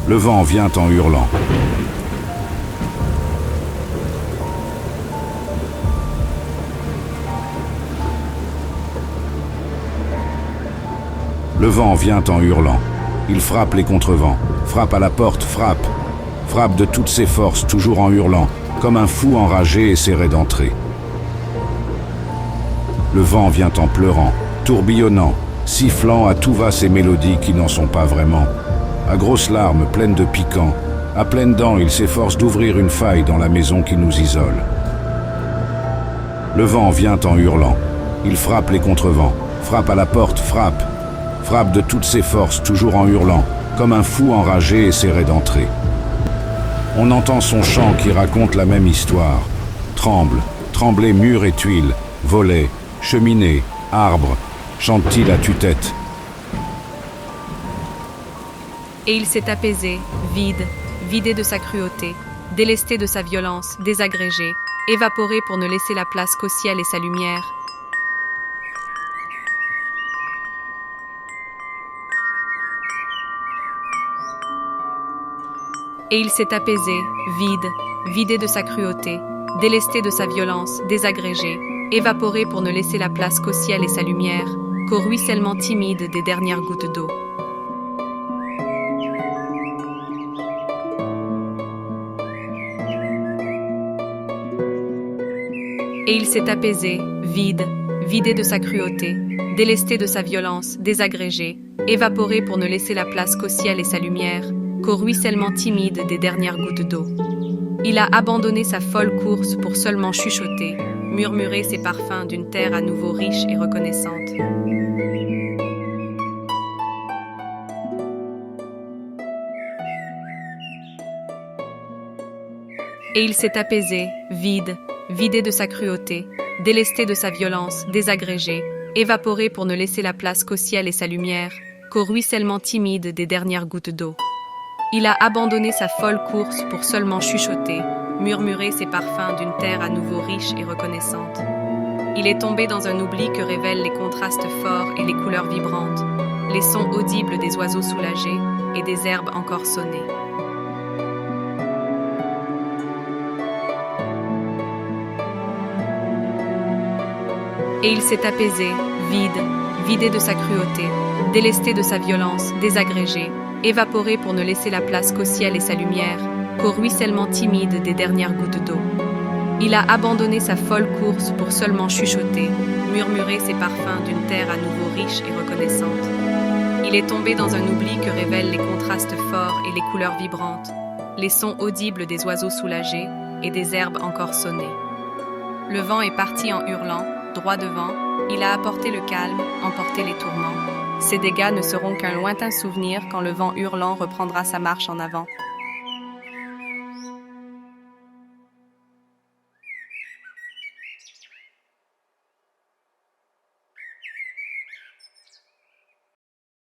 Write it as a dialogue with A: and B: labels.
A: Le vent vient en hurlant. Le vent vient en hurlant. Il frappe les contrevents, frappe à la porte, frappe. Frappe de toutes ses forces, toujours en hurlant, comme un fou enragé et serré d'entrer. Le vent vient en pleurant, tourbillonnant, sifflant à tout va ces mélodies qui n'en sont pas vraiment. À grosses larmes, pleines de piquant, à pleines dents, il s'efforce d'ouvrir une faille dans la maison qui nous isole. Le vent vient en hurlant. Il frappe les contrevents, frappe à la porte, frappe. Frappe de toutes ses forces, toujours en hurlant, comme un fou enragé et serré d'entrer. On entend son chant qui raconte la même histoire. Tremble, tremblez murs et tuiles, volets, cheminées, arbres, chante-t-il à tue-tête.
B: Et il s'est apaisé, vide, vidé de sa cruauté, délesté de sa violence, désagrégé, évaporé pour ne laisser la place qu'au ciel et sa lumière. Et il s'est apaisé, vide, vidé de sa cruauté, délesté de sa violence, désagrégé, évaporé pour ne laisser la place qu'au ciel et sa lumière, qu'au ruissellement timide des dernières gouttes d'eau. Et il s'est apaisé, vide, vidé de sa cruauté, délesté de sa violence, désagrégé, évaporé pour ne laisser la place qu'au ciel et sa lumière, qu'au ruissellement timide des dernières gouttes d'eau. Il a abandonné sa folle course pour seulement chuchoter, murmurer ses parfums d'une terre à nouveau riche et reconnaissante. Et il s'est apaisé, vide, vidé de sa cruauté, délesté de sa violence, désagrégé, évaporé pour ne laisser la place qu'au ciel et sa lumière, qu'au ruissellement timide des dernières gouttes d'eau. Il a abandonné sa folle course pour seulement chuchoter, murmurer ses parfums d'une terre à nouveau riche et reconnaissante. Il est tombé dans un oubli que révèlent les contrastes forts et les couleurs vibrantes, les sons audibles des oiseaux soulagés et des herbes encore sonnées. Et il s'est apaisé, vide, vidé de sa cruauté, délesté de sa violence, désagrégé, évaporé pour ne laisser la place qu'au ciel et sa lumière, qu'au ruissellement timide des dernières gouttes d'eau. Il a abandonné sa folle course pour seulement chuchoter, murmurer ses parfums d'une terre à nouveau riche et reconnaissante. Il est tombé dans un oubli que révèlent les contrastes forts et les couleurs vibrantes, les sons audibles des oiseaux soulagés et des herbes encore sonnées. Le vent est parti en hurlant, droit devant, il a apporté le calme, emporté les tourments. Ces dégâts ne seront qu'un lointain souvenir quand le vent hurlant reprendra sa marche en avant.